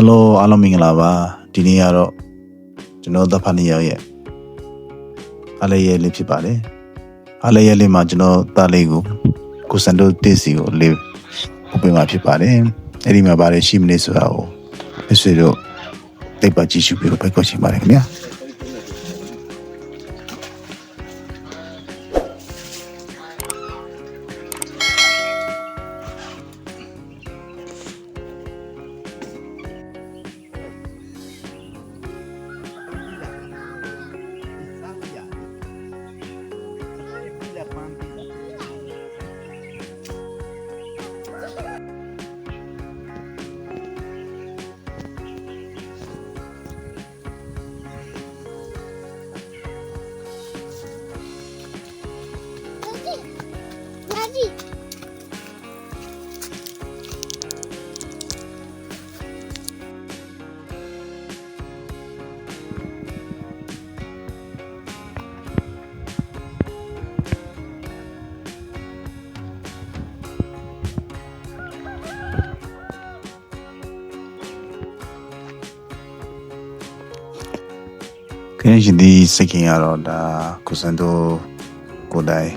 Hello အားလုံးမင်္ဂလာပါဒီနေ့ကတော့ကျွန်တော်သားဖာနေရောက်ရဲ့အားလေးရဲ့လေးဖြစ်ပါတယ်အားလေးရဲ့လေးမှာကျွန်တော်သားလေးကိုစန်တိုတစ်စီကိုလေးပို့ပေးမှာဖြစ်ပါတယ်အဲ့ဒီမှာပါတယ်ရှိမလေးဆိုတာကိုမဆွေတို့တိတ်ပါကြည့်ရှုပြီးတော့ဖိတ်ခေါ်ချင်ပါတယ်ခင်ဗျာခင်ဗျာဒီစိတ်ခင်ရတော့ဒါကိုစန်တိုကိုတိုင်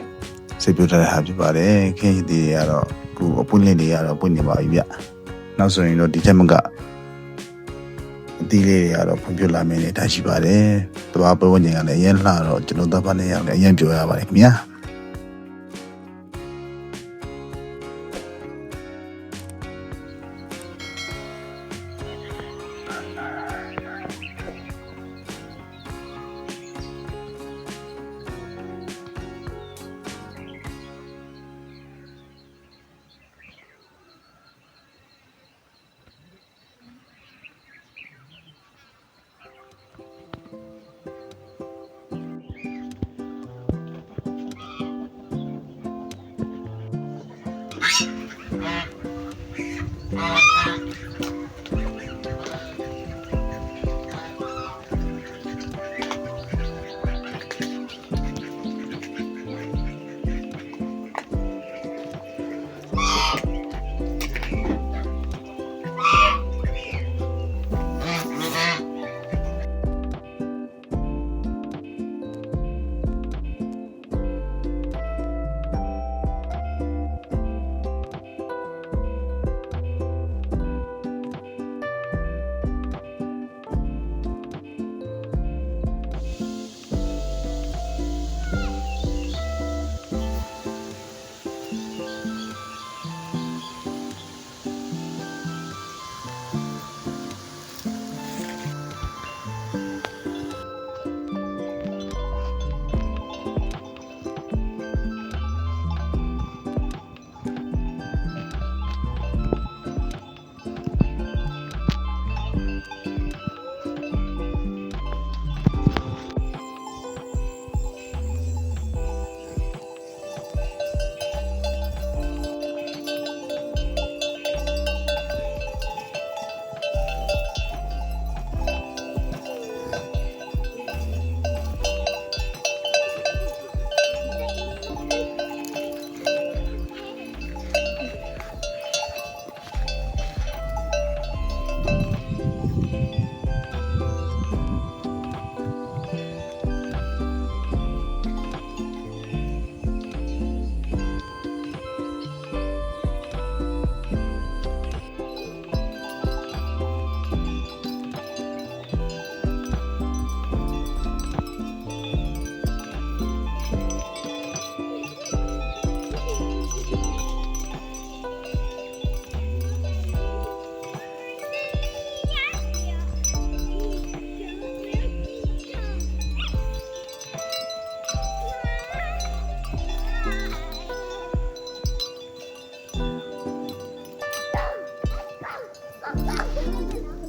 စိတ်ပြထားတဲ့ဟာဖြစ်ပါတယ်ခင်ဗျာဒီကတော့ခုအပွင့်လင်းတွေကတော့ပွင့်နေပါပြီဗျနောက်ဆိုရင်တော့ဒီချက်မကအသီးလေးတွေကတော့ဖွံ့ဖြိုးလာမယ်နဲ့ဒါရှိပါတယ်တဘာပဝန်းကျင်ကလည်းအရင်လှတော့ကျွန်တော်သားဖာနေရောက်လည်းအရင်ပြောရပါတယ်ခင်ဗျာ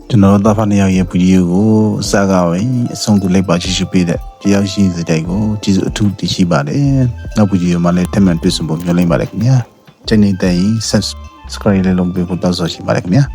ကျွန်တော်သားဖာနေရောက်ရဲ့ဗီဒီယိုကိုအစကပဲအဆုံးကူလိုက်ပါကြည့်ရှုပေးတဲ့တယောက်ရှိစတဲ့ကိုကျေးဇူးအထူးတင်ရှိပါတယ်နောက်ဗီဒီယိုမှာလည်းထပ်မံတွေ့ဆုံဖို့မျှော်လင့်ပါတယ်ခင်ဗျာချန်နယ်တဲ့ subscribe လေးလုပ်ပေးဖို့တောင်းဆိုရှိပါတယ်ခင်ဗျာ